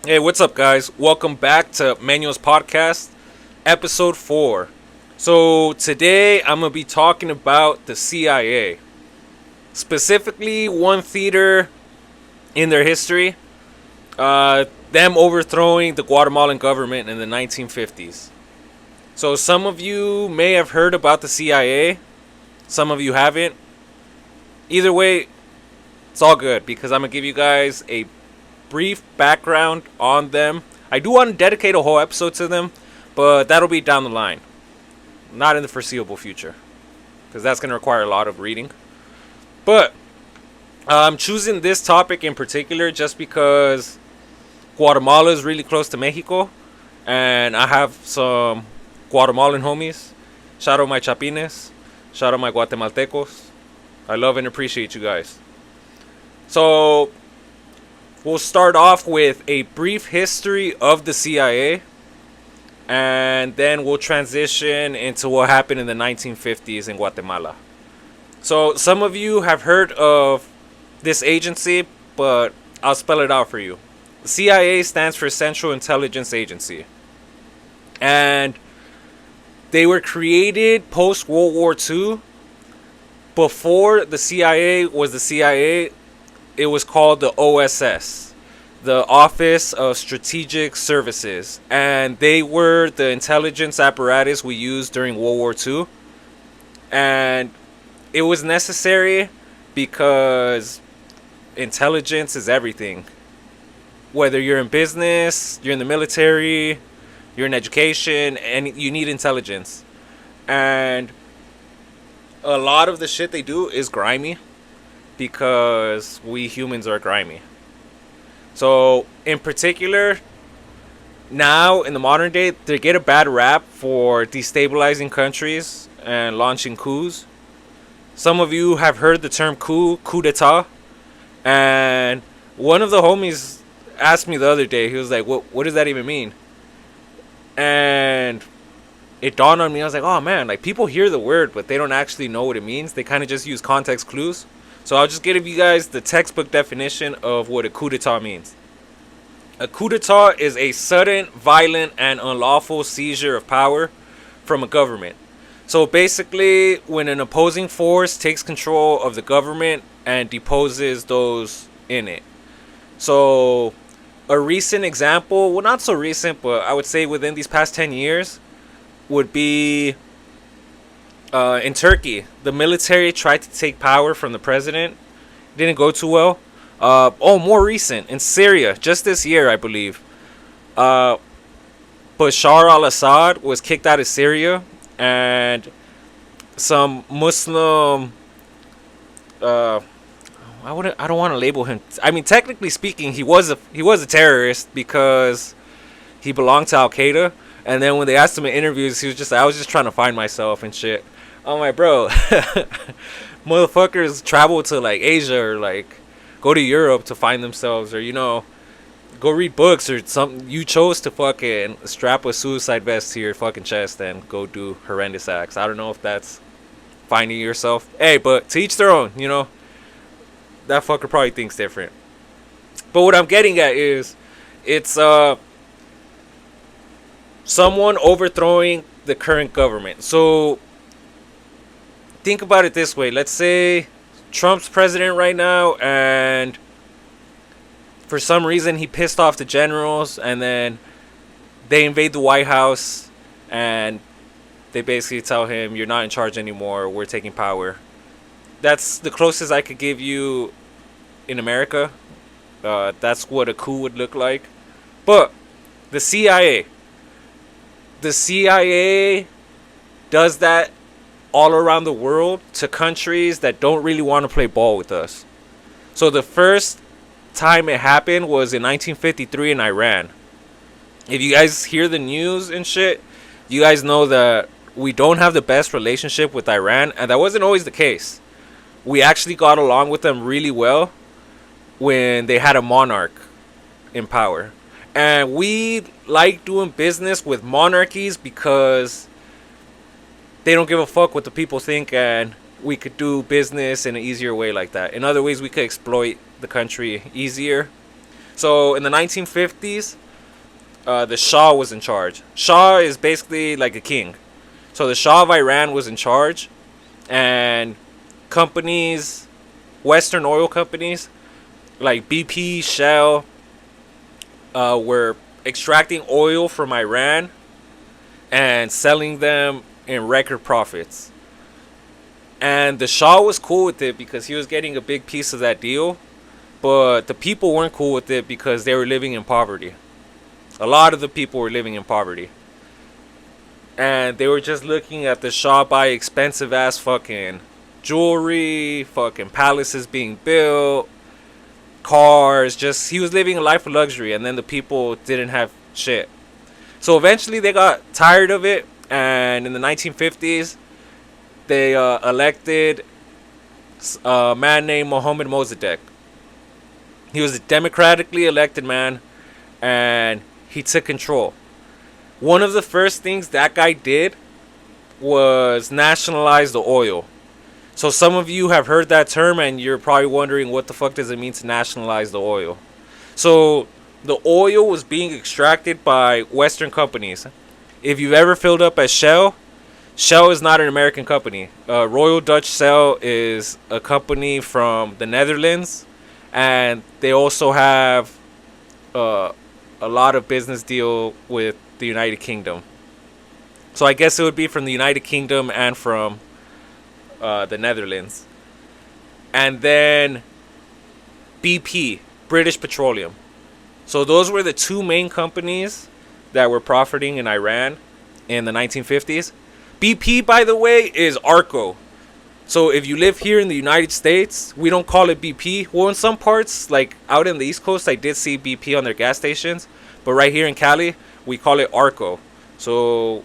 Hey, what's up, guys? Welcome back to Meños podcast, episode 4. So, today I'm going to be talking about the CIA, specifically one theater in their history, them overthrowing the Guatemalan government in the 1950s. So, some of you may have heard about the CIA, some of you haven't. Either way, it's all good because I'm going to give you guys a brief background on them. I do want to dedicate a whole episode to them, but that'll be down the line, not in the foreseeable future, because that's going to require a lot of reading. But I'm choosing this topic in particular just because Guatemala is really close to Mexico, and I have some Guatemalan homies. Shout out my Chapines. Shout out my Guatemaltecos. I love and appreciate you guys. So we'll start off with a brief history of the CIA, and then we'll transition into what happened in the 1950s in Guatemala. So, some of you have heard of this agency, but I'll spell it out for you. The CIA stands for Central Intelligence Agency, and they were created post World War II. Before the CIA was the CIA, it was called the OSS, the Office of Strategic Services, and they were the intelligence apparatus we used during World War II. And it was necessary because intelligence is everything. Whether you're in business, you're in the military, you're in education, and you need intelligence. And a lot of the shit they do is grimy, because we humans are grimy. So, in particular, now in the modern day, they get a bad rap for destabilizing countries and launching coups. Some of you have heard the term coup d'etat. And one of the homies asked me the other day, he was like, what does that even mean? And it dawned on me, I was like, oh man, like people hear the word, but they don't actually know what it means. They kind of just use context clues. So I'll just give you guys the textbook definition of what a coup d'etat means. A coup d'etat is a sudden, violent, and unlawful seizure of power from a government. So basically, when an opposing force takes control of the government and deposes those in it. So a recent example, well, not so recent, but I would say within these past 10 years, would be in Turkey. The military tried to take power from the president. It didn't go too well. More recent, in Syria, just this year, I believe. Bashar al-Assad was kicked out of Syria, and some Muslim, I don't want to label him. I mean, technically speaking, he was a terrorist because he belonged to Al Qaeda. And then when they asked him in interviews, he was just like, I was just trying to find myself and shit. I'm like, bro, motherfuckers travel to like Asia or like go to Europe to find themselves, or go read books or something. You chose to fucking strap a suicide vest to your fucking chest and go do horrendous acts. I don't know if that's finding yourself. Hey, but to each their own, that fucker probably thinks different. But what I'm getting at is, it's someone overthrowing the current government. So think about it this way. Let's say Trump's president right now, and for some reason he pissed off the generals, and then they invade the White House and they basically tell him, you're not in charge anymore, we're taking power. That's the closest I could give you in America. That's what a coup would look like. But the CIA does that all around the world to countries that don't really want to play ball with us. So the first time it happened was in 1953 in Iran. If you guys hear the news and shit, you guys know that we don't have the best relationship with Iran, and that wasn't always the case. We actually got along with them really well when they had a monarch in power. And we like doing business with monarchies because they don't give a fuck what the people think, and we could do business in an easier way like that. In other ways, we could exploit the country easier. So in the 1950s, the Shah was in charge. Shah is basically like a king. So the Shah of Iran was in charge, and companies, Western oil companies like BP, Shell, were extracting oil from Iran and selling them in record profits. And the Shah was cool with it because he was getting a big piece of that deal, but the people weren't cool with it because they were living in poverty. A lot of the people were living in poverty. And they were just looking at the Shah buy expensive ass fucking jewelry, fucking palaces being built, cars. Just, he was living a life of luxury, and then the people didn't have shit. So eventually they got tired of it, and in the 1950s, they elected a man named Mohammad Mossadegh. He was a democratically elected man, and he took control. One of the first things that guy did was nationalize the oil. So some of you have heard that term, and you're probably wondering what the fuck does it mean to nationalize the oil. So the oil was being extracted by Western companies. If you've ever filled up at Shell, Shell is not an American company. Royal Dutch Shell is a company from the Netherlands, and they also have a lot of business deal with the United Kingdom. So I guess it would be from the United Kingdom and from the Netherlands. And then BP, British Petroleum. So those were the two main companies that were profiting in Iran in the 1950s. BP, by the way, is Arco. So if you live here in the United States, we don't call it BP. Well, in some parts, like out in the East Coast, I did see BP on their gas stations. But right here in Cali, we call it Arco. So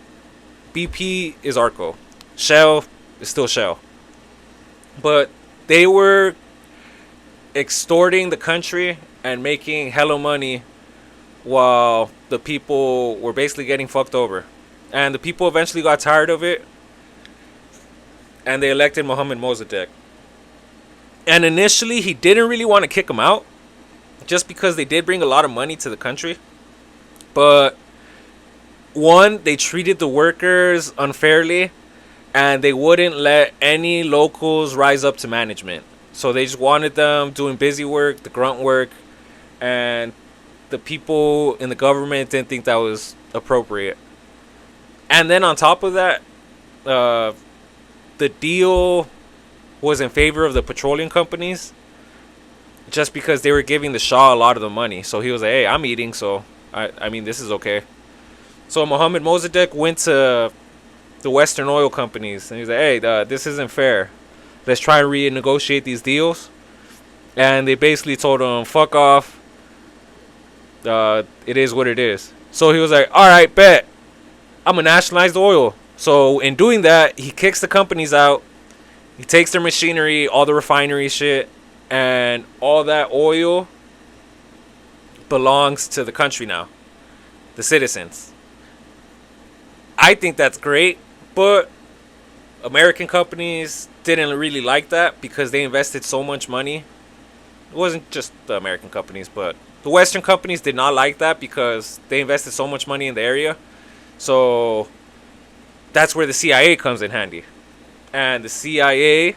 BP is Arco. Shell is still Shell. But they were extorting the country and making hella money while the people were basically getting fucked over. And the people eventually got tired of it, and they elected Mohammad Mossadegh. And initially, he didn't really want to kick him out, just because they did bring a lot of money to the country. But one, they treated the workers unfairly, and they wouldn't let any locals rise up to management. So they just wanted them doing busy work, the grunt work, and the people in the government didn't think that was appropriate. And then on top of that, the deal was in favor of the petroleum companies, just because they were giving the Shah a lot of the money. So he was like, hey, I'm eating, so I mean, this is okay. So Mohammad Mossadegh went to the Western oil companies, and he was like, hey, this isn't fair. Let's try and renegotiate these deals. And they basically told him, fuck off. It is what it is. So he was like, all right, bet. I'm going to nationalize the oil. So in doing that, he kicks the companies out. He takes their machinery, all the refinery shit, and all that oil belongs to the country now, the citizens. I think that's great, but American companies didn't really like that because they invested so much money. It wasn't just the American companies, but the Western companies did not like that because they invested so much money in the area. So that's where the CIA comes in handy. And the CIA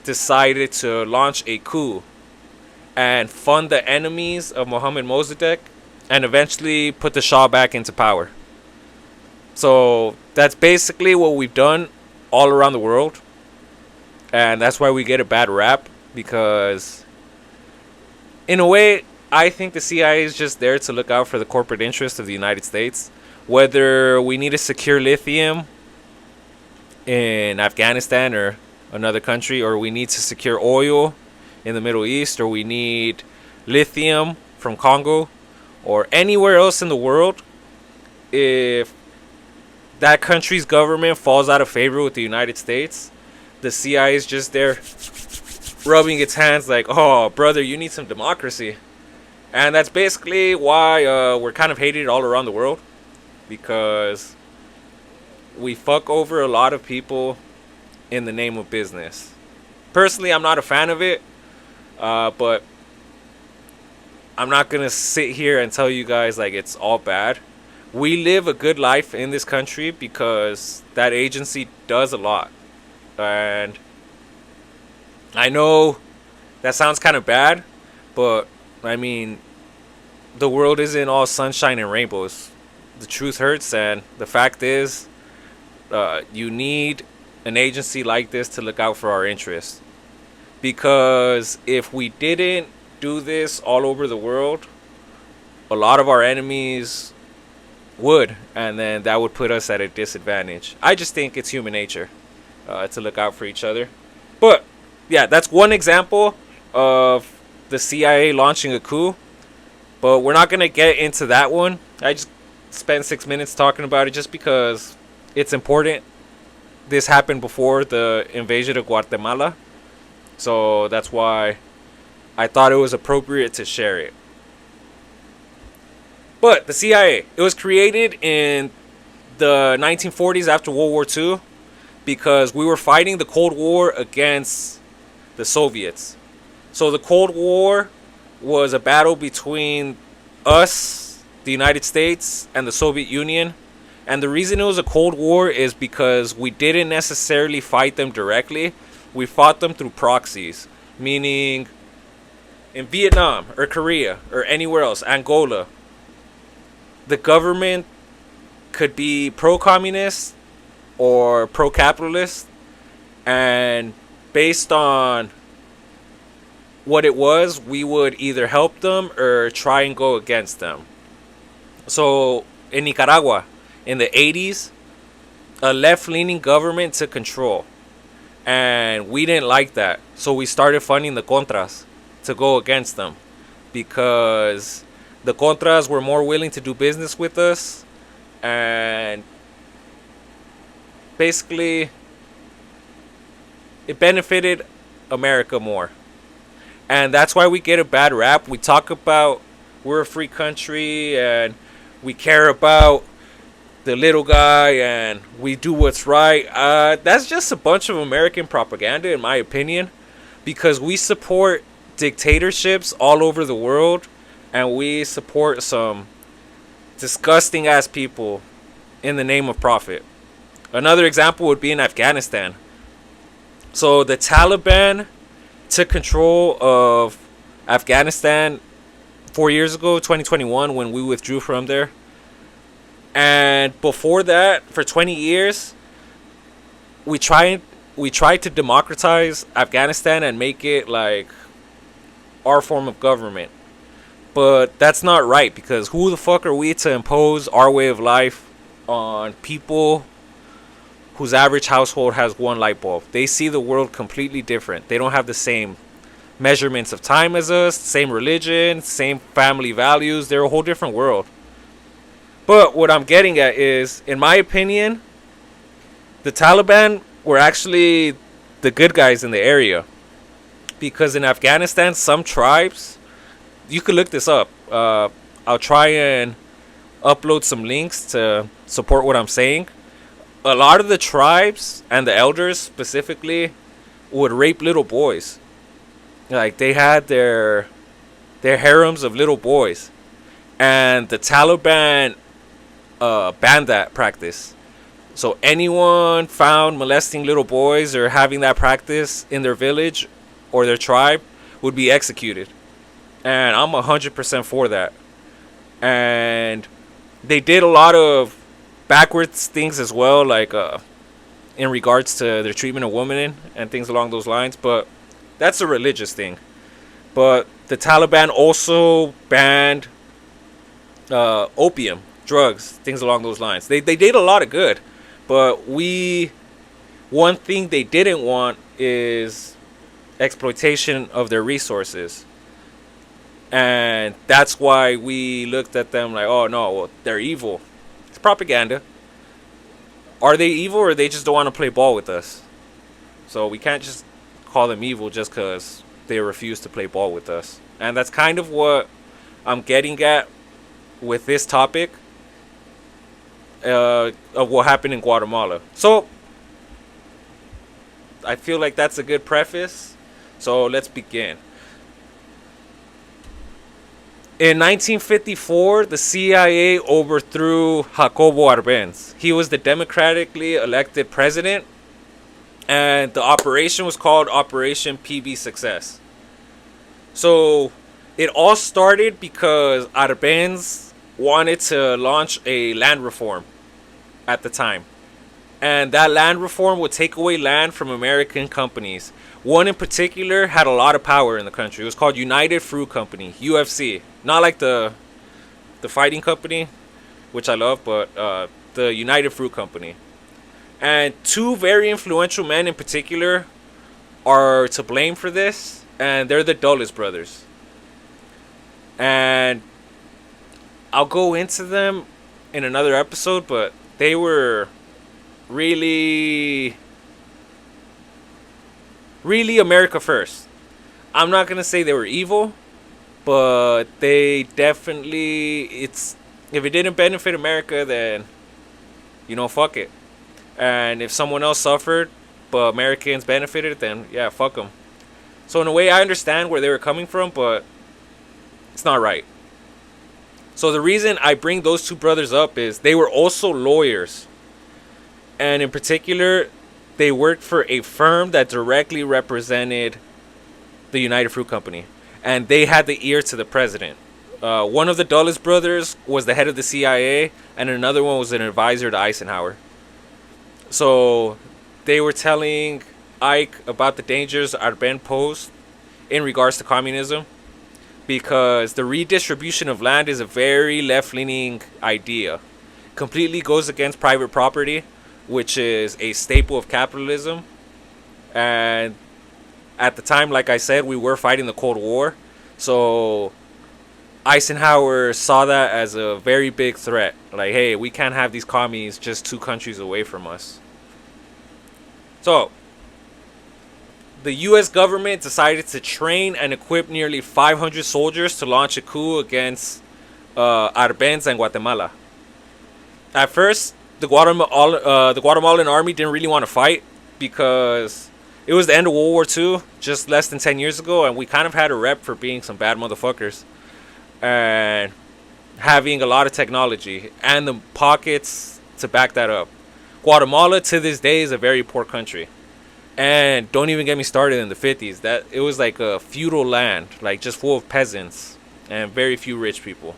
decided to launch a coup and fund the enemies of Mohammad Mossadegh and eventually put the Shah back into power. So that's basically what we've done all around the world. And that's why we get a bad rap, because in a way, I think the CIA is just there to look out for the corporate interests of the United States. Whether we need to secure lithium in Afghanistan or another country, or we need to secure oil in the Middle East, or we need lithium from Congo or anywhere else in the world, if that country's government falls out of favor with the United States, the CIA is just there rubbing its hands like, oh, brother, you need some democracy. And that's basically why we're kind of hated all around the world, because we fuck over a lot of people in the name of business. Personally, I'm not a fan of it, but I'm not going to sit here and tell you guys like it's all bad. We live a good life in this country because that agency does a lot. And I know that sounds kind of bad, but I mean, the world isn't all sunshine and rainbows. The truth hurts, and the fact is, you need an agency like this to look out for our interests. Because if we didn't do this all over the world, a lot of our enemies would, and then that would put us at a disadvantage. I just think it's human nature to look out for each other. But yeah, that's one example of the CIA launching a coup. But we're not going to get into that one. I just spent 6 minutes talking about it just because it's important. This happened before the invasion of Guatemala. So that's why I thought it was appropriate to share it. But the CIA, it was created in the 1940s after World War II because we were fighting the Cold War against the Soviets. So the Cold War was a battle between us, the United States, and the Soviet Union. And the reason it was a Cold War is because we didn't necessarily fight them directly. We fought them through proxies, meaning in Vietnam or Korea or anywhere else, Angola, the government could be pro-communist or pro-capitalist, and based on what it was, we would either help them or try and go against them. So in Nicaragua, in the 80s, a left-leaning government took control, and we didn't like that. So we started funding the Contras to go against them because the Contras were more willing to do business with us, and basically it benefited America more. And that's why we get a bad rap. We talk about we're a free country and we care about the little guy and we do what's right. That's just a bunch of American propaganda, in my opinion, because we support dictatorships all over the world, and we support some disgusting ass people in the name of profit. Another example would be in Afghanistan. So the Taliban took control of Afghanistan 4 years ago, 2021, when we withdrew from there. And before that, for 20 years, we tried to democratize Afghanistan and make it like our form of government. But that's not right, because who the fuck are we to impose our way of life on people whose average household has one light bulb? They see the world completely different. They don't have the same measurements of time as us, same religion, same family values. They're a whole different world. But what I'm getting at is, in my opinion, the Taliban were actually the good guys in the area. Because in Afghanistan, some tribes, you could look this up. I'll try and upload some links to support what I'm saying. A lot of the tribes and the elders specifically would rape little boys. Like, they had their harems of little boys. And the Taliban banned that practice. So anyone found molesting little boys or having that practice in their village or their tribe would be executed. And I'm 100% for that. And they did a lot of backwards things as well, like in regards to their treatment of women and things along those lines. But that's a religious thing. But the Taliban also banned opium, drugs, things along those lines. They did a lot of good. But one thing they didn't want is exploitation of their resources. And that's why we looked at them like, oh no, well, they're evil. It's propaganda. Are they evil, or they just don't want to play ball with us? So we can't just call them evil just because they refuse to play ball with us. And that's kind of what I'm getting at with this topic of what happened in Guatemala. So I feel like that's a good preface. So let's begin. In 1954, the CIA overthrew Jacobo Arbenz. He was the democratically elected president, and the operation was called Operation PB Success. So it all started because Arbenz wanted to launch a land reform at the time. And that land reform would take away land from American companies. One in particular had a lot of power in the country. It was called United Fruit Company, UFC. Not like the fighting company, which I love, but the United Fruit Company. And two very influential men in particular are to blame for this, and they're the Dulles brothers. And I'll go into them in another episode, but they were really America first. I'm not gonna say they were evil, but they definitely, if it didn't benefit America, then fuck it. And if someone else suffered but Americans benefited, then yeah, fuck them. So in a way, I understand where they were coming from, but it's not right. So the reason I bring those two brothers up is they were also lawyers. And in particular, they worked for a firm that directly represented the United Fruit Company. And they had the ear to the president. One of the Dulles brothers was the head of the CIA, and another one was an advisor to Eisenhower. So they were telling Ike about the dangers Arbenz posed in regards to communism, because the redistribution of land is a very left-leaning idea. Completely goes against private property, which is a staple of capitalism. And at the time, like I said, we were fighting the Cold War. So Eisenhower saw that as a very big threat. Like, hey, we can't have these commies just two countries away from us. So the U.S. government decided to train and equip nearly 500 soldiers to launch a coup against Arbenz and Guatemala. At first, the Guatemalan army didn't really want to fight because it was the end of World War II, just less than 10 years ago, and we kind of had a rep for being some bad motherfuckers and having a lot of technology and the pockets to back that up. Guatemala to this day is a very poor country. And don't even get me started in the 50s. That it was like a feudal land, like just full of peasants and very few rich people.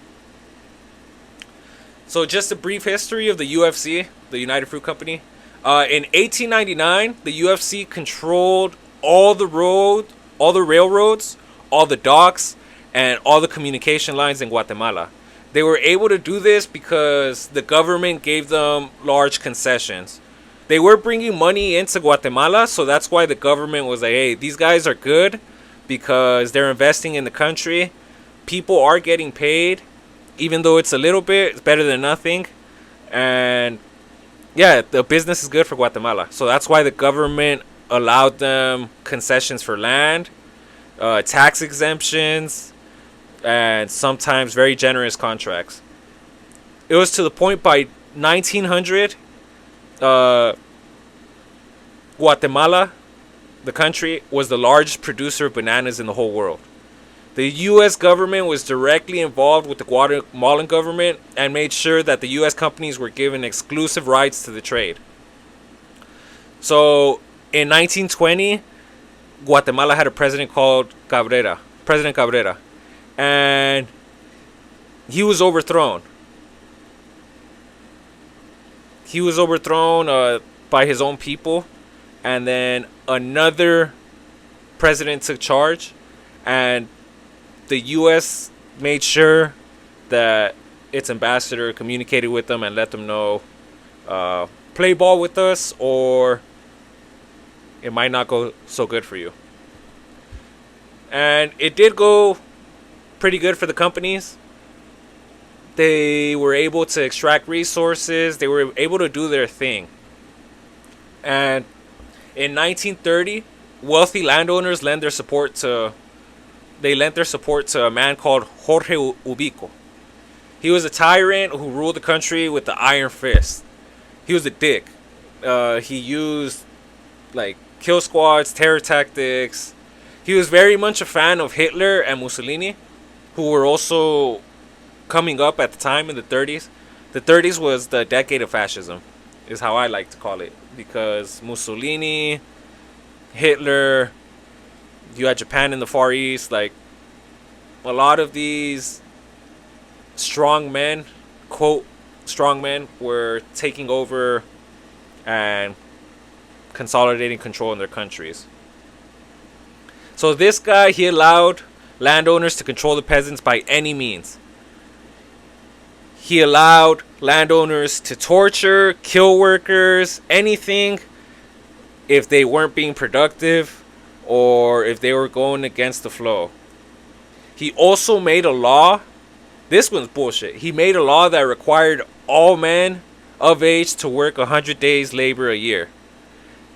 So just a brief history of the UFC, the United Fruit Company. In 1899, the UFC controlled all the railroads, all the docks, and all the communication lines in Guatemala. They were able to do this because the government gave them large concessions. They were bringing money into Guatemala, so that's why the government was like, hey, these guys are good because they're investing in the country. People are getting paid, even though it's a little bit, it's better than nothing. And yeah, the business is good for Guatemala. So that's why the government allowed them concessions for land, tax exemptions, and sometimes very generous contracts. It was to the point by 1900, Guatemala, the country, was the largest producer of bananas in the whole world. The U.S. government was directly involved with the Guatemalan government and made sure that the U.S. companies were given exclusive rights to the trade. So in 1920, Guatemala had a president called President Cabrera, and he was overthrown. He was overthrown by his own people, and then another president took charge, and the U.S. made sure that its ambassador communicated with them and let them know, play ball with us or it might not go so good for you. And it did go pretty good for the companies. They were able to extract resources. They were able to do their thing. And in 1930, wealthy landowners lent their support to a man called Jorge Ubico. He was a tyrant who ruled the country with the iron fist. He was a dick. He used like kill squads, terror tactics. He was very much a fan of Hitler and Mussolini. who were also coming up at the time in the 30s. The 30s was the decade of fascism, is how I like to call it, because Mussolini, Hitler, you had Japan in the Far East, like a lot of these strong men, quote, strong men, were taking over and consolidating control in their countries. So this guy, he allowed landowners to control the peasants by any means. He allowed landowners to torture, kill workers, anything if they weren't being productive or if they were going against the flow. He also made a law. This one's bullshit. He made a law that required all men of age to work 100 days labor a year.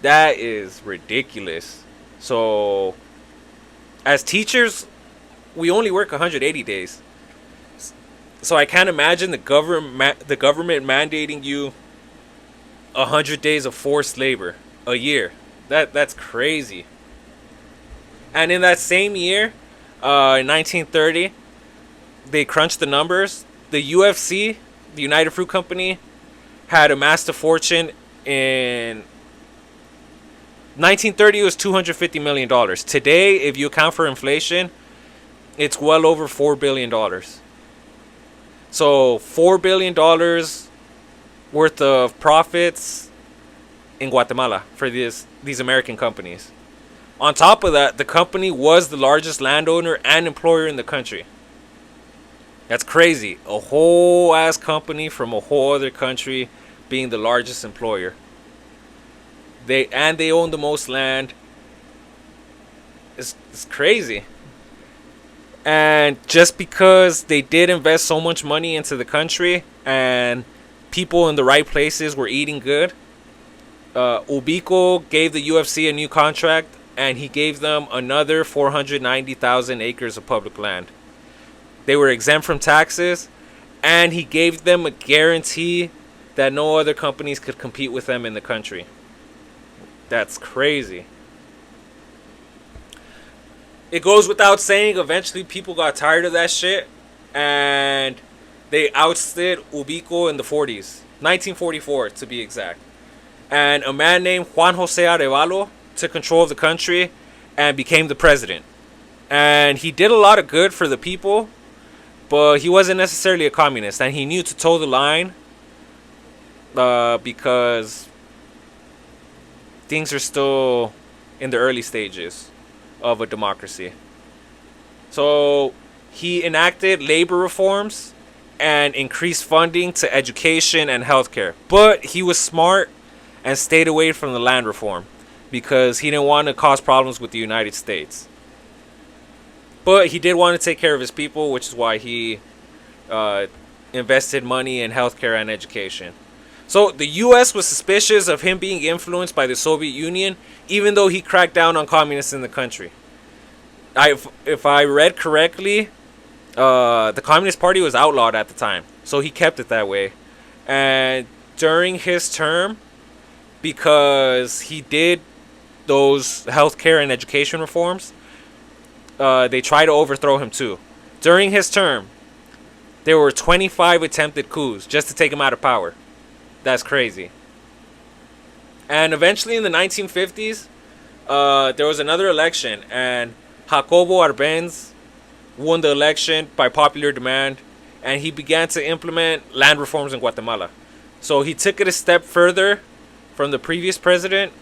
That is ridiculous. So, as teachers, we only work 180 days. So I can't imagine the government mandating you 100 days of forced labor a year. That's crazy. And in that same year, in 1930, they crunched the numbers. The UFC, the United Fruit Company, had amassed a fortune in 1930. It was $250 million. Today, if you account for inflation, it's well over $4 billion. So $4 billion worth of profits in Guatemala for these American companies. On top of that, the company was the largest landowner and employer in the country. That's crazy. A whole ass company from a whole other country being the largest employer. They own the most land. It's crazy. And just because they did invest so much money into the country and people in the right places were eating good, Ubico gave the UFC a new contract, and he gave them another 490,000 acres of public land. They were exempt from taxes, and he gave them a guarantee that no other companies could compete with them in the country. That's crazy. It goes without saying, eventually people got tired of that shit, and they ousted Ubico in the 40s. 1944 to be exact. And a man named Juan Jose Arevalo took control of the country and became the president. And he did a lot of good for the people, but he wasn't necessarily a communist, and he knew to toe the line because things are still in the early stages of a democracy. So he enacted labor reforms and increased funding to education and healthcare. But he was smart and stayed away from the land reform because he didn't want to cause problems with the United States. But he did want to take care of his people, which is why he invested money in healthcare and education. So the U.S. was suspicious of him being influenced by the Soviet Union, even though he cracked down on communists in the country. If I read correctly, the Communist Party was outlawed at the time, so he kept it that way. And during his term, because he did those healthcare and education reforms, they tried to overthrow him too. During his term, there were 25 attempted coups just to take him out of power. That's crazy. And eventually in the 1950s, there was another election, and Jacobo Arbenz won the election by popular demand, and he began to implement land reforms in Guatemala. So he took it a step further from the previous president,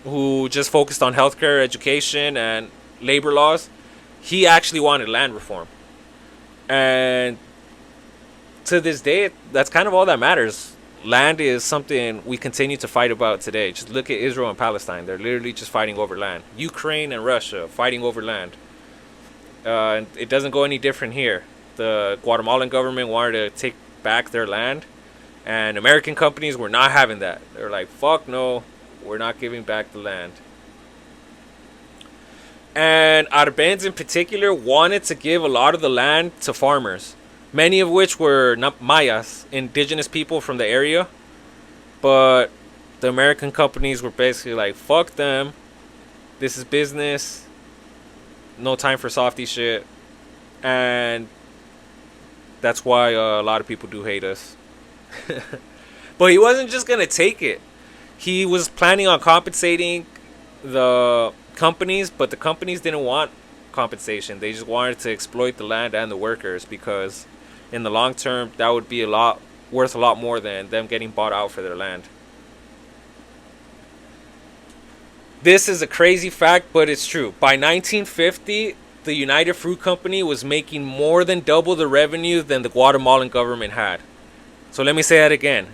who just focused on healthcare, education, and labor laws. He actually wanted land reform. And to this day, that's kind of all that matters. Land is something we continue to fight about today. Just look at Israel and Palestine. They're literally just fighting over land. Ukraine and Russia fighting over land. And it doesn't go any different here. The Guatemalan government wanted to take back their land, and American companies were not having that. They were like, fuck no, we're not giving back the land. And Arbenz in particular wanted to give a lot of the land to farmers, many of which were Mayas, indigenous people from the area. But the American companies were basically like, fuck them. This is business. No time for softy shit. And That's why a lot of people do hate us. But he wasn't just gonna take it. He was planning on compensating the companies, but the companies didn't want compensation. They just wanted to exploit the land and the workers, because in the long term that would be worth a lot more than them getting bought out for their land. This is a crazy fact, but it's true. By 1950, the United Fruit Company was making more than double the revenue than the Guatemalan government had. So let me say that again.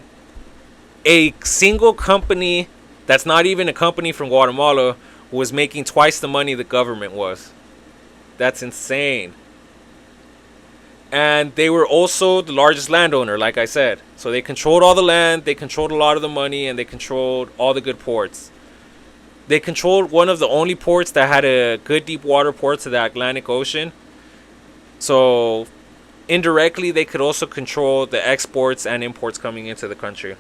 A single company that's not even a company from Guatemala was making twice the money the government was. That's insane. And they were also the largest landowner, like I said. So they controlled all the land, they controlled a lot of the money, and they controlled all the good ports. They controlled one of the only ports that had a good deep water port to the Atlantic Ocean. So indirectly, they could also control the exports and imports coming into the country.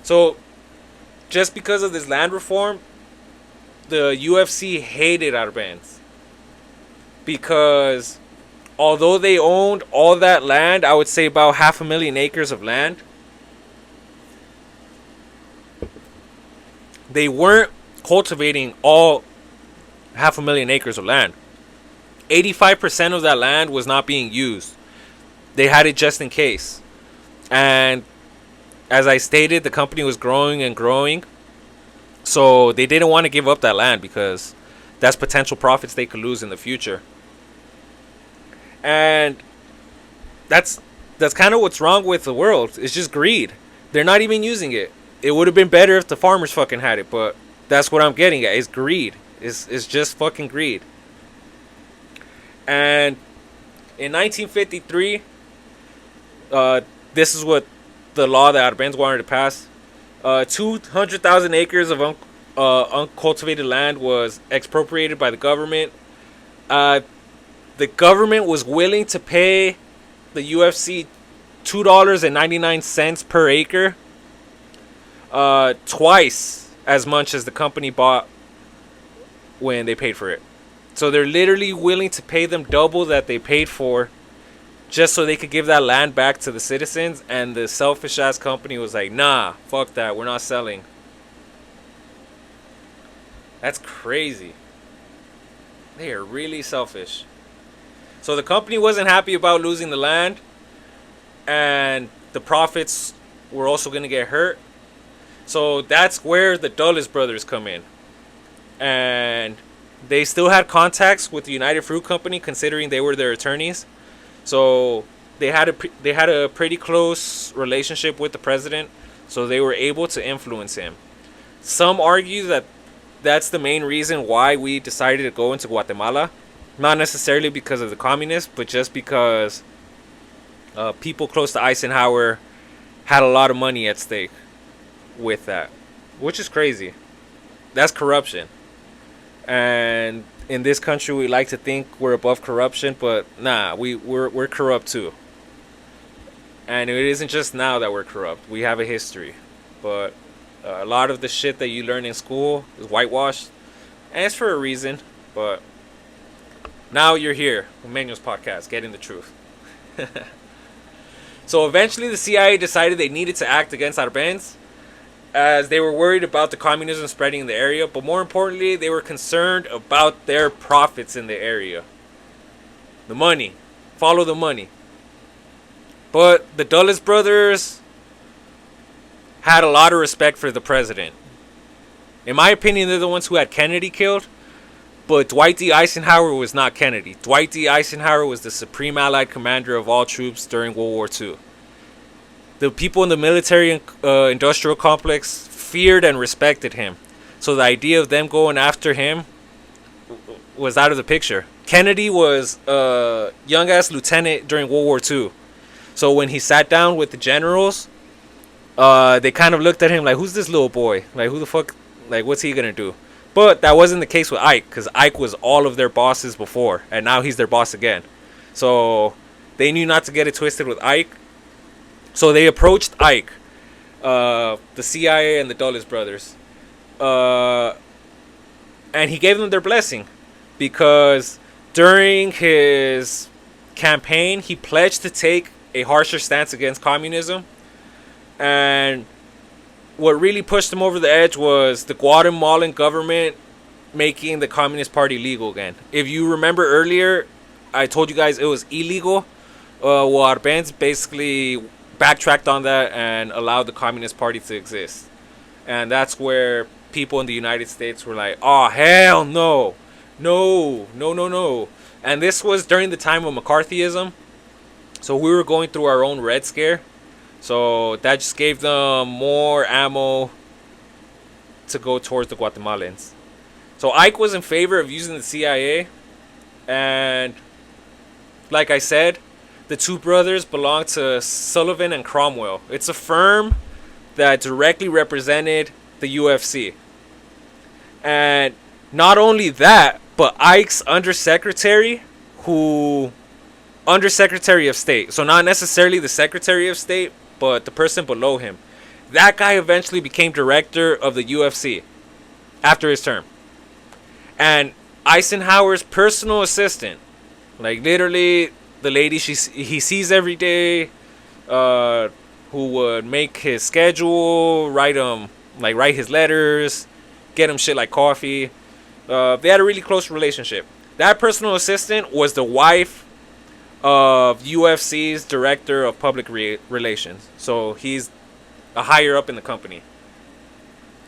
So just because of this land reform, the UFC hated Arbenz. Because although they owned all that land, I would say about 500,000 acres of land, they weren't cultivating all 500,000 acres of land. 85% of that land was not being used. They had it just in case. And as I stated, the company was growing and growing. So they didn't want to give up that land, because that's potential profits they could lose in the future. And that's kind of what's wrong with the world. It's just greed. They're not even using it. It would have been better if the farmers fucking had it, but that's what I'm getting at. It's greed. It's just fucking greed. And in 1953, this is what the law that Arbenz wanted to pass. 200,000 acres of uncultivated land was expropriated by the government. The government was willing to pay the UFC $2.99 per acre. Twice as much as the company bought when they paid for it. So they're literally willing to pay them double that they paid for, just so they could give that land back to the citizens. And the selfish ass company was like, nah, fuck that, we're not selling. That's crazy. They are really selfish. So the company wasn't happy about losing the land, and the profits were also going to get hurt. So that's where the Dulles brothers come in. And they still had contacts with the United Fruit Company, considering they were their attorneys. So they had a pretty close relationship with the president, so they were able to influence him. Some argue that that's the main reason why we decided to go into Guatemala. Not necessarily because of the communists, but just because people close to Eisenhower had a lot of money at stake with that, which is crazy. That's corruption. And in this country, we like to think we're above corruption, but nah, we're corrupt too. And it isn't just now that we're corrupt. We have a history. But a lot of the shit that you learn in school is whitewashed, and it's for a reason. But now you're here with Meños podcast, getting the truth. So eventually the CIA decided they needed to act against Arbenz, as they were worried about the communism spreading in the area, but more importantly, they were concerned about their profits in the area. The money. Follow the money. But the Dulles brothers had a lot of respect for the president. In my opinion, they're the ones who had Kennedy killed, but Dwight D. Eisenhower was not Kennedy. Dwight D. Eisenhower was the supreme Allied commander of all troops during World War II. The people in the military industrial complex feared and respected him. So the idea of them going after him was out of the picture. Kennedy was a young-ass lieutenant during World War II. So when he sat down with the generals, they kind of looked at him like, who's this little boy? Like, who the fuck? Like, what's he going to do? But that wasn't the case with Ike, because Ike was all of their bosses before, and now he's their boss again. So they knew not to get it twisted with Ike. So they approached Ike, the CIA and the Dulles brothers, and he gave them their blessing, because during his campaign, he pledged to take a harsher stance against communism. And what really pushed him over the edge was the Guatemalan government making the Communist Party legal again. If you remember earlier, I told you guys it was illegal. Well, Arbenz basically backtracked on that and allowed the Communist Party to exist. And that's where people in the United States were like, oh, hell no. No, no, no, no. And this was during the time of McCarthyism. So we were going through our own Red Scare. So that just gave them more ammo to go towards the Guatemalans. So Ike was in favor of using the CIA. And like I said, the two brothers belonged to Sullivan and Cromwell. It's a firm that directly represented the UFC. And not only that, but Ike's undersecretary of state. So not necessarily the Secretary of State, but the person below him. That guy eventually became director of the UFC after his term. And Eisenhower's personal assistant, like literally the lady he sees every day, who would make his schedule, write his letters, get him shit like coffee. They had a really close relationship. That personal assistant was the wife of UFC's director of public relations. So he's a higher up in the company.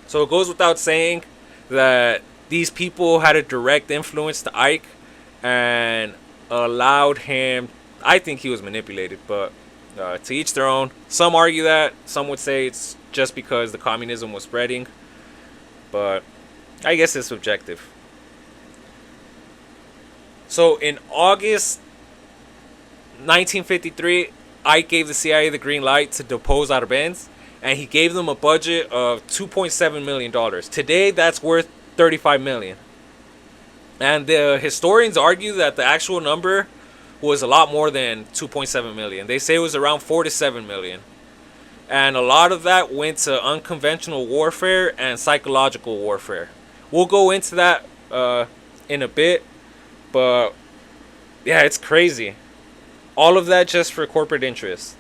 So it goes without saying that these people had a direct influence to Ike and allowed him. I think he was manipulated, but to each their own. Some argue that. Some would say it's just because the communism was spreading. But I guess it's subjective. So in August 1953, Ike gave the CIA the green light to depose Arbenz, and he gave them a budget of $2.7 million. Today, that's worth $35 million. And the historians argue that the actual number was a lot more than $2.7 million. They say it was around $4 to $7 million. And a lot of that went to unconventional warfare and psychological warfare. We'll go into that in a bit, but yeah, it's crazy. All of that just for corporate interests.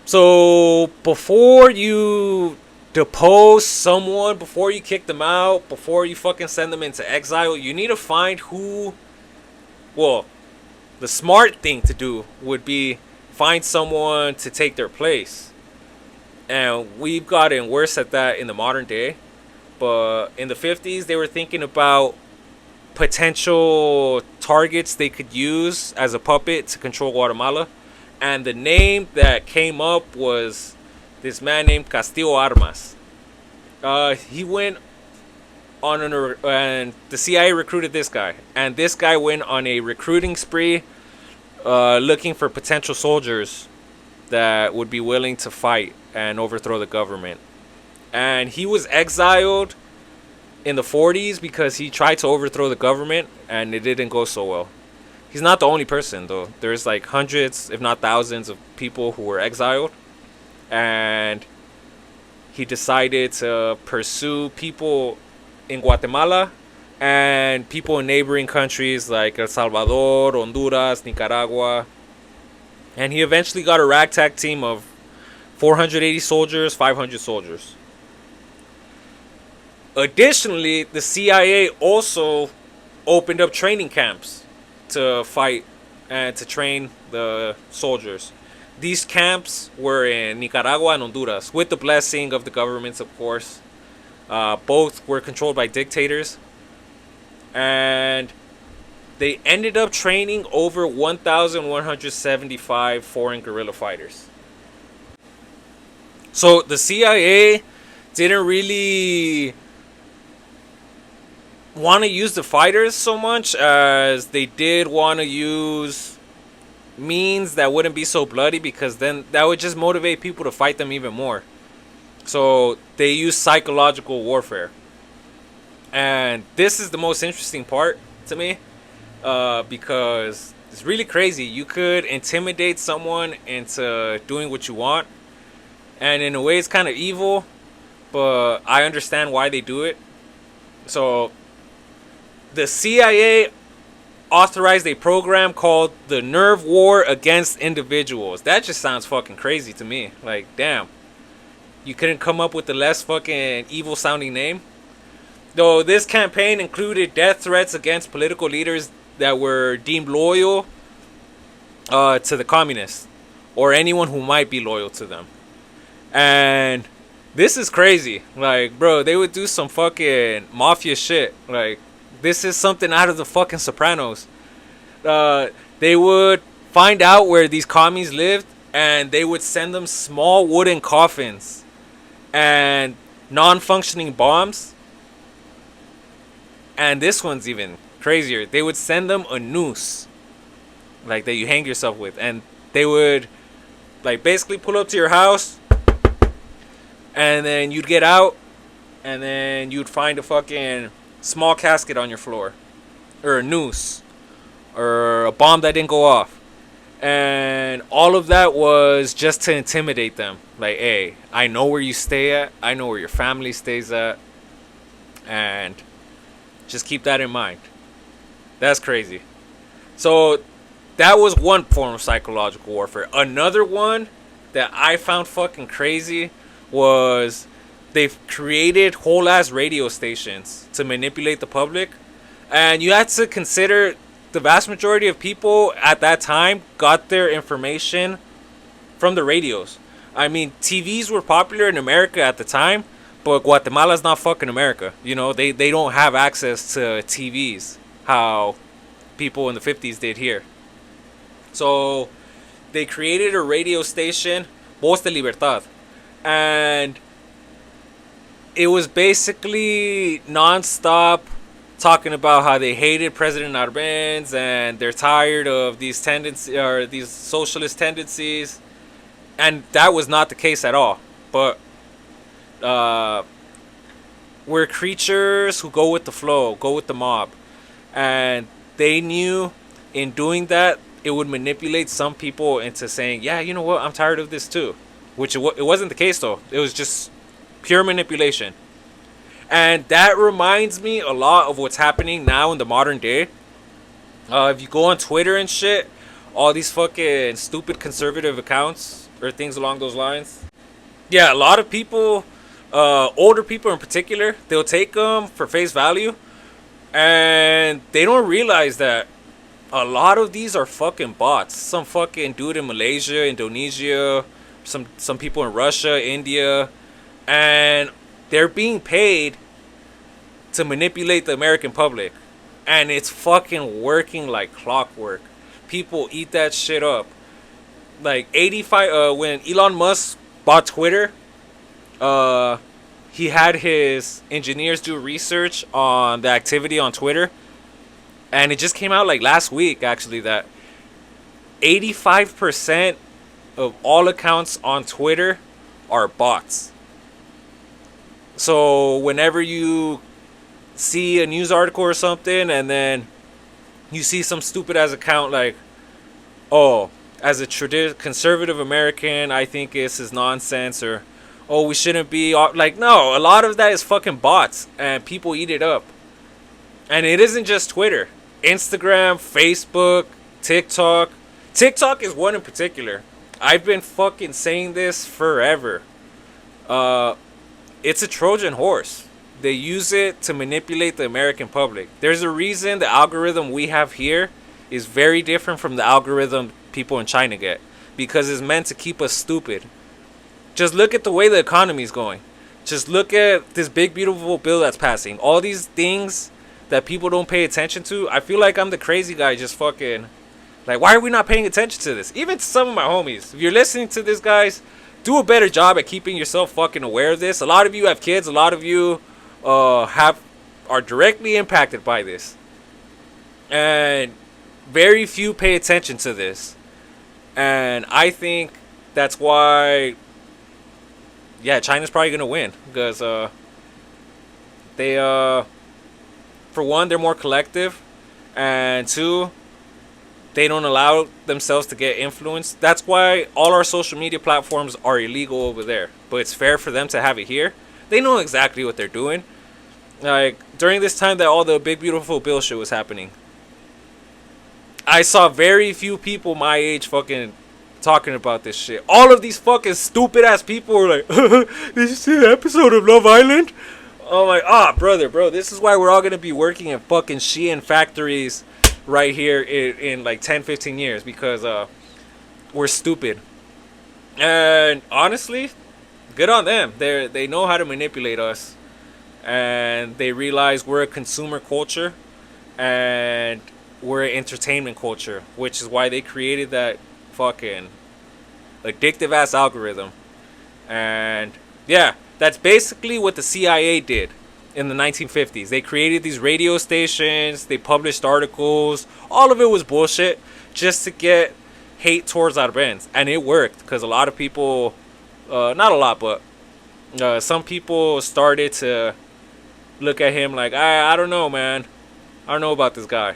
So before you depose someone, before you kick them out, before you fucking send them into exile, you need to find who. Well, the smart thing to do would be find someone to take their place. And we've gotten worse at that in the modern day. But in the 50s, they were thinking about potential targets they could use as a puppet to control Guatemala. And the name that came up was this man named Castillo Armas. He went on and the CIA recruited this guy. And this guy went on a recruiting spree looking for potential soldiers that would be willing to fight and overthrow the government. And he was exiled in the 40s because he tried to overthrow the government and it didn't go so well. He's not the only person, though. There's like hundreds, if not thousands, of people who were exiled. And he decided to pursue people in Guatemala and people in neighboring countries like El Salvador, Honduras, Nicaragua. And he eventually got a ragtag team of 480 soldiers, 500 soldiers. Additionally, the CIA also opened up training camps to fight and to train the soldiers. These camps were in Nicaragua and Honduras, with the blessing of the governments, of course. Both were controlled by dictators. And they ended up training over 1,175 foreign guerrilla fighters. So the CIA didn't really want to use the fighters so much as they did want to use means that wouldn't be so bloody, because then that would just motivate people to fight them even more. So they use psychological warfare. And this is the most interesting part to me, because it's really crazy. You could intimidate someone into doing what you want, and in a way it's kind of evil, but I understand why they do it. So the CIA authorized a program called the Nerve War Against Individuals. That just sounds fucking crazy to me. Like, damn. You couldn't come up with the less fucking evil sounding name? Though this campaign included death threats against political leaders that were deemed loyal to the communists, or anyone who might be loyal to them. And this is crazy. Like, bro, they would do some fucking mafia shit. Like, this is something out of the fucking Sopranos. They would find out where these commies lived, and they would send them small wooden coffins and non-functioning bombs. And this one's even crazier. They would send them a noose, like, that you hang yourself with. And they would, like, basically pull up to your house, and then you'd get out, and then you'd find a fucking small casket on your floor, or a noose, or a bomb that didn't go off. And all of that was just to intimidate them. Like, hey, I know where you stay at, I know where your family stays at, and just keep that in mind. That's crazy. So that was one form of psychological warfare. Another one that I found fucking crazy was they've created whole ass radio stations to manipulate the public. And you had to consider the vast majority of people at that time got their information from the radios. I mean, TVs were popular in America at the time, but Guatemala's not fucking America. You know, they don't have access to TVs how people in the 50s did here. So they created a radio station, Voz de Libertad. And it was basically non-stop talking about how they hated President Arbenz and they're tired of these tendencies, or these socialist tendencies. And that was not the case at all. But we're creatures who go with the flow, go with the mob. And they knew in doing that, it would manipulate some people into saying, yeah, you know what, I'm tired of this too. Which it wasn't the case though. It was just pure manipulation. And that reminds me a lot of what's happening now in the modern day. If you go on Twitter and shit, all these fucking stupid conservative accounts or things along those lines. Yeah, a lot of people, older people in particular, they'll take them for face value. And they don't realize that a lot of these are fucking bots. Some fucking dude in Malaysia, Indonesia, some people in Russia, India, and they're being paid to manipulate the American public. And it's fucking working like clockwork. People eat that shit up. Like 85 when Elon Musk bought Twitter, he had his engineers do research on the activity on Twitter. And it just came out like last week, actually, that 85% of all accounts on Twitter are bots. So whenever you see a news article or something, and then you see some stupid ass account like, oh, as a conservative American, I think this is nonsense, or, oh, we shouldn't be, like, no, a lot of that is fucking bots, and people eat it up. And it isn't just Twitter. Instagram, Facebook, TikTok. TikTok is one in particular. I've been fucking saying this forever. It's a Trojan horse. They use it to manipulate the American public. There's a reason the algorithm we have here is very different from the algorithm people in China get. Because it's meant to keep us stupid. Just look at the way the economy is going. Just look at this big, beautiful bill that's passing. All these things that people don't pay attention to. I feel like I'm the crazy guy just fucking, like, why are we not paying attention to this? Even to some of my homies. If you're listening to this, guys, do a better job at keeping yourself fucking aware of this. A lot of you have kids. A lot of you are directly impacted by this. And very few pay attention to this. And I think that's why, yeah, China's probably going to win. Because they, for one, they're more collective. And two, they don't allow themselves to get influenced. That's why all our social media platforms are illegal over there. But it's fair for them to have it here. They know exactly what they're doing. Like, during this time that all the big, beautiful bill shit was happening, I saw very few people my age fucking talking about this shit. All of these fucking stupid ass people were like, "Did you see the episode of Love Island?" Oh my, brother, bro, this is why we're all gonna be working in fucking Shein factories right here in like 10, 15 years because we're stupid. And honestly, good on them. They know how to manipulate us, and they realize we're a consumer culture, and we're an entertainment culture, which is why they created that fucking addictive ass algorithm. And yeah, that's basically what the CIA did in the 1950s. They created these radio stations, they published articles. All of it was bullshit just to get hate towards Arbenz. And it worked because a lot of people, not a lot, but some people started to look at him like, I don't know, man. I don't know about this guy.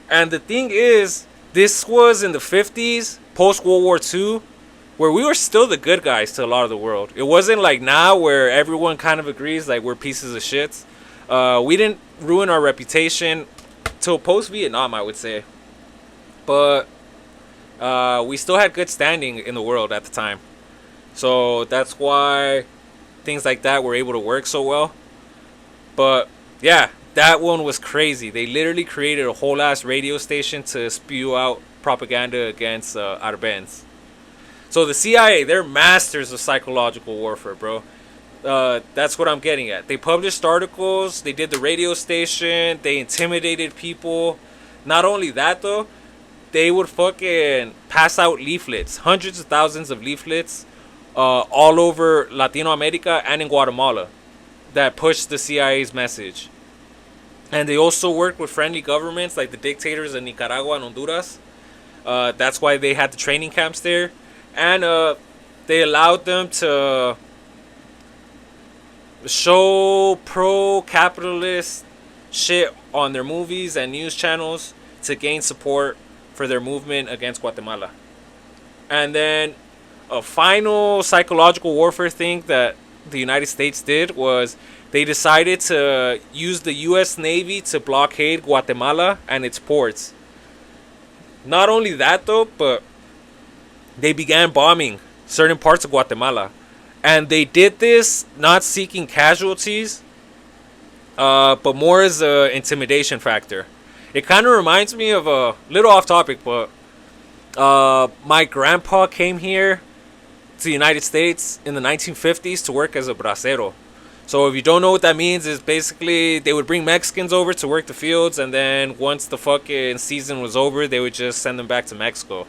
And the thing is, this was in the 50s, post World War II, where we were still the good guys to a lot of the world. It wasn't like now where everyone kind of agrees like we're pieces of shits. We didn't ruin our reputation till post Vietnam, I would say. But we still had good standing in the world at the time. So that's why things like that were able to work so well. But yeah, that one was crazy. They literally created a whole ass radio station to spew out propaganda against Arbenz. So the CIA, they're masters of psychological warfare, bro. That's what I'm getting at. They published articles, they did the radio station, they intimidated people. Not only that, though, they would fucking pass out leaflets, hundreds of thousands of leaflets, all over Latino America and in Guatemala that pushed the CIA's message. And they also worked with friendly governments like the dictators in Nicaragua and Honduras. That's why they had the training camps there. And they allowed them to show pro-capitalist shit on their movies and news channels to gain support for their movement against Guatemala. And then a final psychological warfare thing that the United States did was they decided to use the U.S. Navy to blockade Guatemala and its ports. Not only that, though, but they began bombing certain parts of Guatemala. And they did this not seeking casualties, but more as an intimidation factor. It kind of reminds me of a little off topic, but my grandpa came here to the United States in the 1950s to work as a bracero. So if you don't know what that means, is basically they would bring Mexicans over to work the fields, and then once the fucking season was over, they would just send them back to Mexico.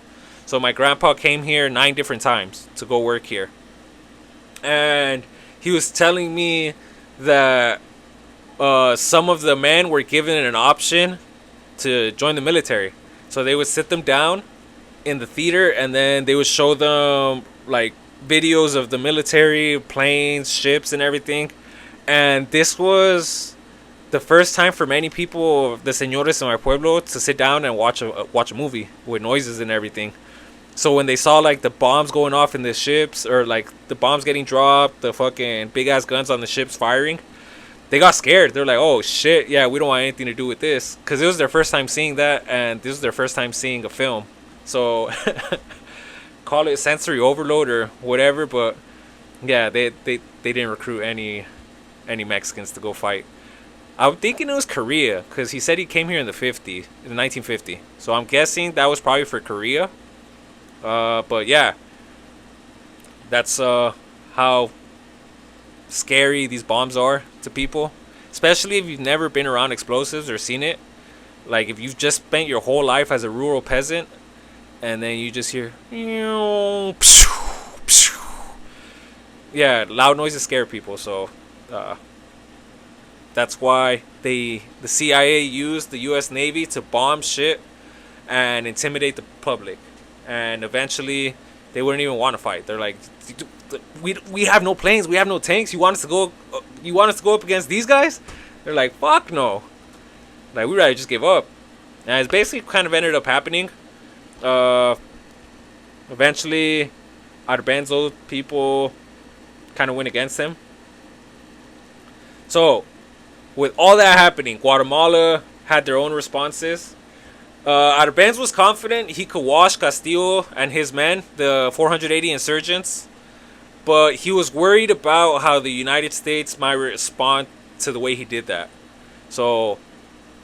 So my grandpa came here 9 different times to go work here. And he was telling me that some of the men were given an option to join the military. So they would sit them down in the theater, and then they would show them like videos of the military, planes, ships, and everything. And this was the first time for many people, the señores in my pueblo, to sit down and watch a movie with noises and everything. So when they saw like the bombs going off in the ships, or like the bombs getting dropped, the fucking big ass guns on the ships firing, they got scared. They're like, oh shit, yeah, we don't want anything to do with this. Because it was their first time seeing that, and this was their first time seeing a film. So call it sensory overload or whatever, but yeah, they didn't recruit any Mexicans to go fight. I'm thinking it was Korea, because he said he came here in the 1950. So I'm guessing that was probably for Korea. But yeah, that's how scary these bombs are to people, especially if you've never been around explosives or seen it. Like if you've just spent your whole life as a rural peasant, and then you just hear, yeah, loud noises scare people. So that's why the CIA used the U.S. Navy to bomb shit and intimidate the public. And eventually, they wouldn't even want to fight. They're like, we have no planes, we have no tanks. You want us to go up against these guys? They're like, fuck no. Like, we'd rather just give up. And it's basically kind of ended up happening. Eventually, Arbenzo people kind of went against him. So, with all that happening, Guatemala had their own responses. Arbenz was confident he could wash Castillo and his men, the 480 insurgents, but he was worried about how the United States might respond to the way he did that. So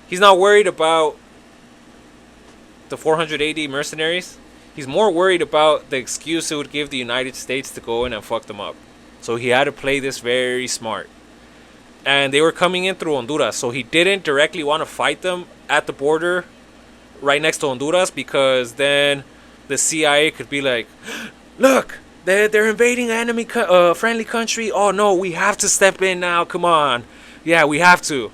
he's not worried about the 480 mercenaries. He's more worried about the excuse it would give the United States to go in and fuck them up. So he had to play this very smart. And they were coming in through Honduras, so he didn't directly want to fight them at the border right next to Honduras, because then the CIA could be like, look, they're invading an enemy friendly country. Oh no, we have to step in now. Come on. Yeah, we have to.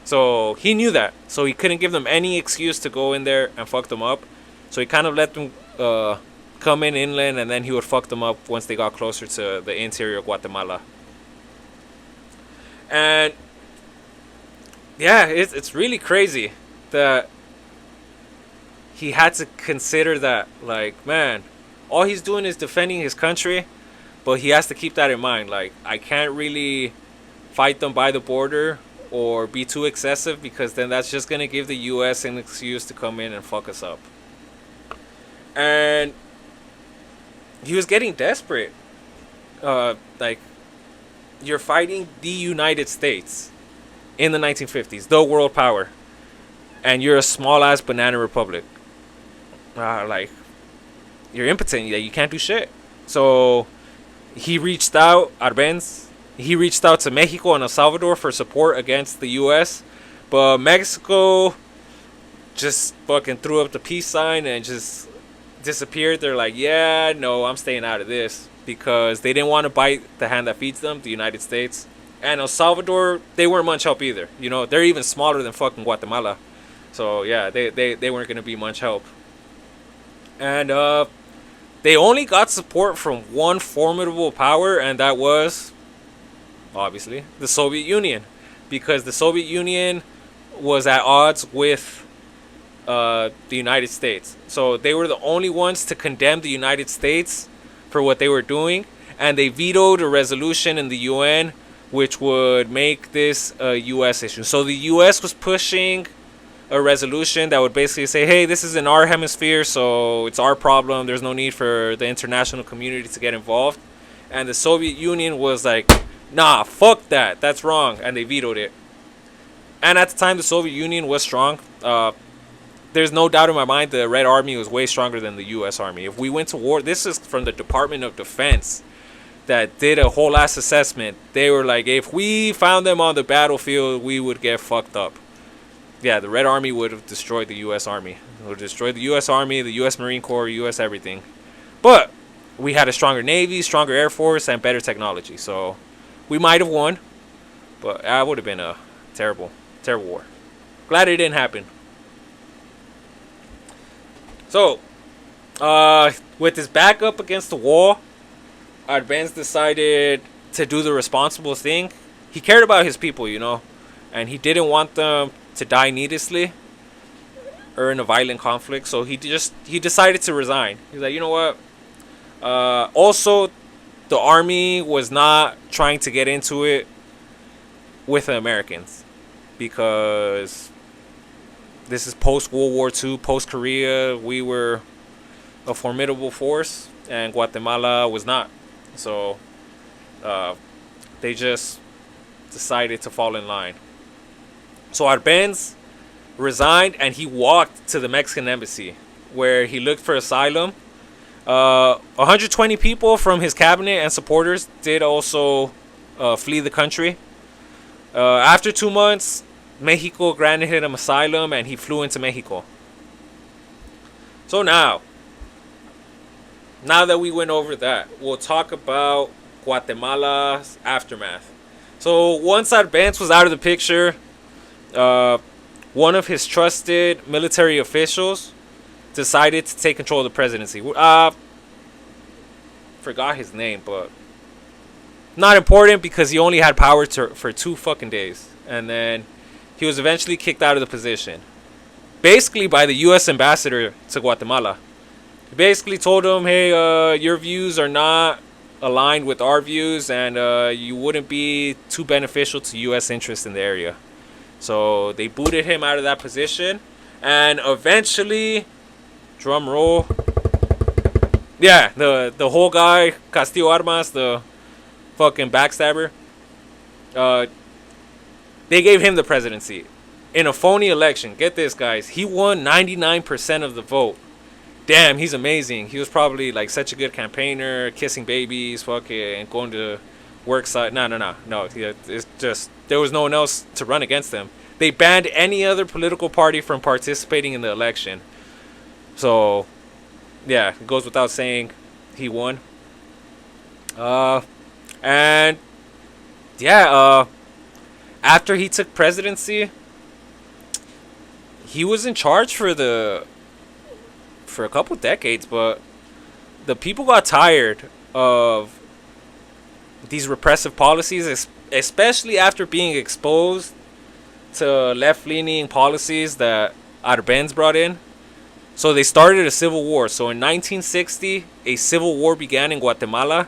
So he knew that. So he couldn't give them any excuse to go in there and fuck them up. So he kind of let them come in inland, and then he would fuck them up once they got closer to the interior of Guatemala. And yeah, it's really crazy that he had to consider that. Like, man, all he's doing is defending his country, but he has to keep that in mind. Like, I can't really fight them by the border or be too excessive, because then that's just going to give the U.S. an excuse to come in and fuck us up. And he was getting desperate. Like, you're fighting the United States in the 1950s, the world power, and you're a small-ass banana republic. Like, you're impotent. You can't do shit. So he reached out, Arbenz, he reached out to Mexico and El Salvador for support against the U.S., but Mexico just fucking threw up the peace sign and just disappeared. They're like, yeah, no, I'm staying out of this, because they didn't want to bite the hand that feeds them, the United States. And El Salvador, they weren't much help either. You know, they're even smaller than fucking Guatemala. So yeah, they weren't gonna be much help. And they only got support from one formidable power, and that was obviously the Soviet Union, because the Soviet Union was at odds with the United States. So they were the only ones to condemn the United States for what they were doing, and they vetoed a resolution in the UN which would make this a U.S. issue. So the U.S. was pushing a resolution that would basically say, hey, this is in our hemisphere, so it's our problem. There's no need for the international community to get involved. And the Soviet Union was like, nah, fuck that. That's wrong. And they vetoed it. And at the time, the Soviet Union was strong. There's no doubt in my mind the Red Army was way stronger than the U.S. Army. If we went to war, this is from the Department of Defense that did a whole ass assessment. They were like, if we found them on the battlefield, we would get fucked up. Yeah, the Red Army would have destroyed the U.S. Army. It would have destroyed the U.S. Army, the U.S. Marine Corps, U.S. everything. But we had a stronger Navy, stronger Air Force, and better technology. So we might have won, but that would have been a terrible, terrible war. Glad it didn't happen. So, with his back up against the wall, Arbenz decided to do the responsible thing. He cared about his people, you know, and he didn't want them to die needlessly or in a violent conflict. So he decided to resign. He's like, you know what? Also, the army was not trying to get into it with the Americans, because this is post-World War II, post-Korea. We were a formidable force, and Guatemala was not. So they just decided to fall in line. So Arbenz resigned, and he walked to the Mexican embassy, where he looked for asylum. 120 people from his cabinet and supporters did also flee the country. After 2 months, Mexico granted him asylum, and he flew into Mexico. So now that we went over that, we'll talk about Guatemala's aftermath. So once Arbenz was out of the picture, one of his trusted military officials decided to take control of the presidency. Forgot his name, but not important, because he only had power for 2 fucking days. And then he was eventually kicked out of the position, basically by the U.S. ambassador to Guatemala. He basically told him, hey, your views are not aligned with our views, and you wouldn't be too beneficial to U.S. interests in the area. So they booted him out of that position, And eventually, drum roll. Yeah, the whole guy, Castillo Armas, the fucking backstabber. Uh, they gave him the presidency in a phony election. Get this, guys. He won 99% of the vote. Damn, he's amazing. He was probably like such a good campaigner, kissing babies, fucking going to work site. No. It's just there was no one else to run against him. They banned any other political party from participating in the election. So, yeah, it goes without saying, he won. And yeah, after he took presidency, he was in charge for a couple decades, but the people got tired of these repressive policies, especially after being exposed to left-leaning policies that Arbenz brought in. So they started a civil war. So in 1960, a civil war began in Guatemala,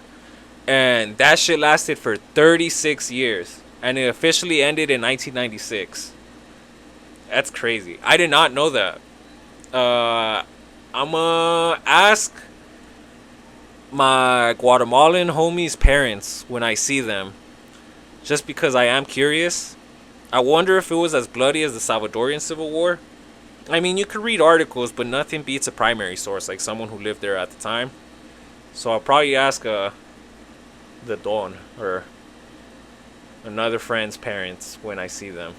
and that shit lasted for 36 years, and it officially ended in 1996. That's crazy. I did not know that. I'ma ask my Guatemalan homies' parents when I see them, just because I am curious. I wonder if it was as bloody as the Salvadorian Civil War. I mean, you could read articles, but nothing beats a primary source, like someone who lived there at the time. So I'll probably ask the Don or another friend's parents when I see them.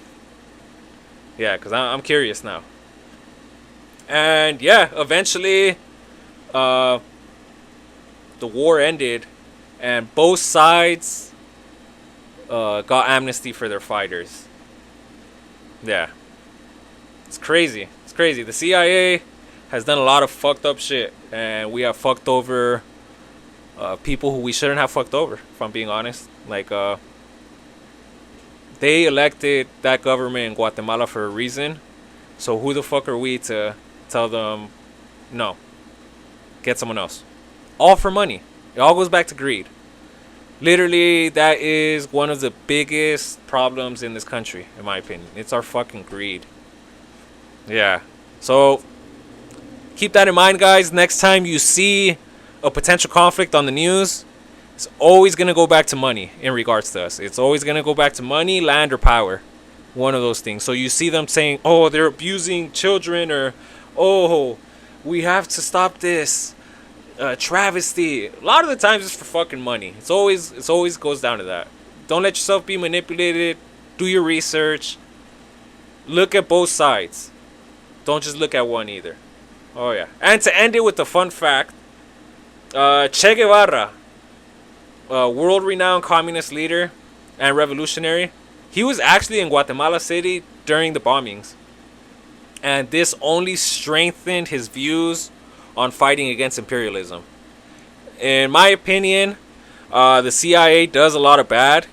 Yeah, because I'm curious now. And yeah, eventually the war ended, and both sides got amnesty for their fighters. Yeah. It's crazy. It's crazy. The CIA has done a lot of fucked up shit, and we have fucked over people who we shouldn't have fucked over, if I'm being honest. Like, they elected that government in Guatemala for a reason, so who the fuck are we to tell them, no, get someone else? All for money. It all goes back to greed. Literally, that is one of the biggest problems in this country, in my opinion. It's our fucking greed. Yeah. So, keep that in mind, guys. Next time you see a potential conflict on the news, it's always going to go back to money in regards to us. It's always going to go back to money, land, or power. One of those things. So you see them saying, oh, they're abusing children, or, oh, we have to stop this travesty. A lot of the times it's for fucking money. It's always goes down to that. Don't let yourself be manipulated. Do your research. Look at both sides. Don't just look at one either. Oh yeah. And to end it with a fun fact, Che Guevara, a world-renowned communist leader and revolutionary, he was actually in Guatemala City during the bombings. And this only strengthened his views on fighting against imperialism. In my opinion, the CIA does a lot of bad,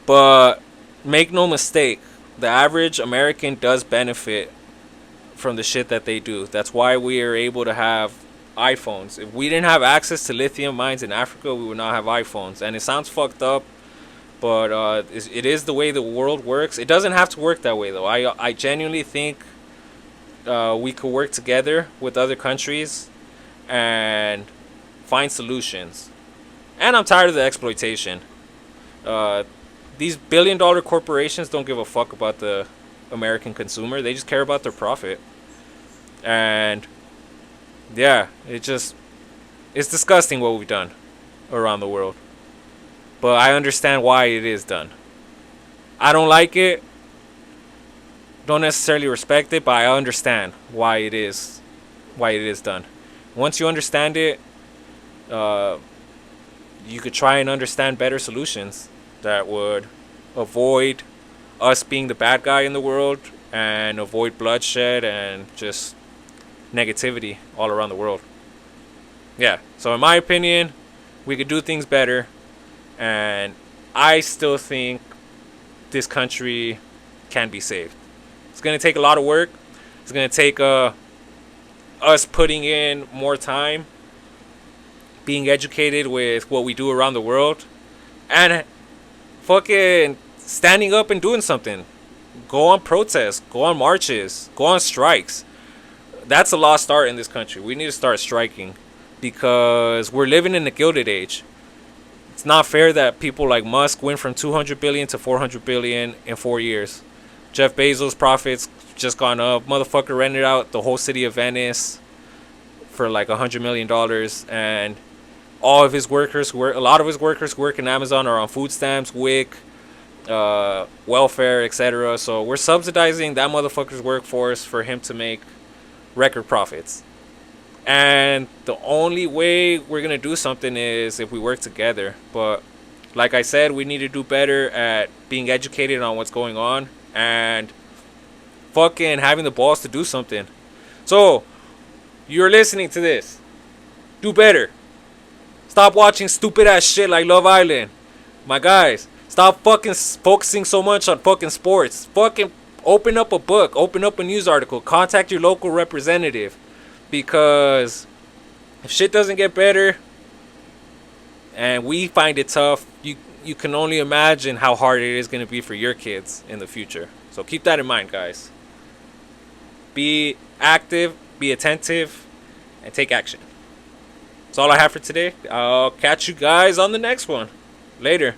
but make no mistake, the average American does benefit from the shit that they do. That's why we are able to have iPhones. If we didn't have access to lithium mines in Africa, we would not have iPhones. And it sounds fucked up, but it is the way the world works. It doesn't have to work that way, though. I genuinely think we could work together with other countries and find solutions. And I'm tired of the exploitation. These billion-dollar corporations don't give a fuck about the American consumer. They just care about their profit. And yeah, it's disgusting what we've done around the world. But I understand why it is done. I don't like it. Don't necessarily respect it, but I understand why it is done. Once you understand it, you could try and understand better solutions that would avoid us being the bad guy in the world and avoid bloodshed and just negativity all around the world. Yeah, so in my opinion, we could do things better, and I still think this country can be saved. It's going to take a lot of work. It's going to take us putting in more time, being educated with what we do around the world, and fucking standing up and doing something. Go on protests, go on marches, go on strikes. That's a lost art in this country. We need to start striking because we're living in the Gilded Age. It's not fair that people like Musk went from 200 billion to 400 billion in 4 years. Jeff Bezos' profits just gone up. Motherfucker rented out the whole city of Venice for like $100 million, and all of his workers who work, a lot of his workers who work in Amazon are on food stamps, WIC, welfare, etc. So we're subsidizing that motherfucker's workforce for him to make record profits. And the only way we're gonna do something is if we work together. But like I said, we need to do better at being educated on what's going on and fucking having the balls to do something. So you're listening to this, do better. Stop watching stupid ass shit like Love Island. My guys, stop fucking focusing so much on fucking sports. Fucking open up a book, open up a news article, contact your local representative. Because if shit doesn't get better and we find it tough, you can only imagine how hard it is going to be for your kids in the future. So keep that in mind, guys. Be active, be attentive, and take action. That's all I have for today. I'll catch you guys on the next one. Later.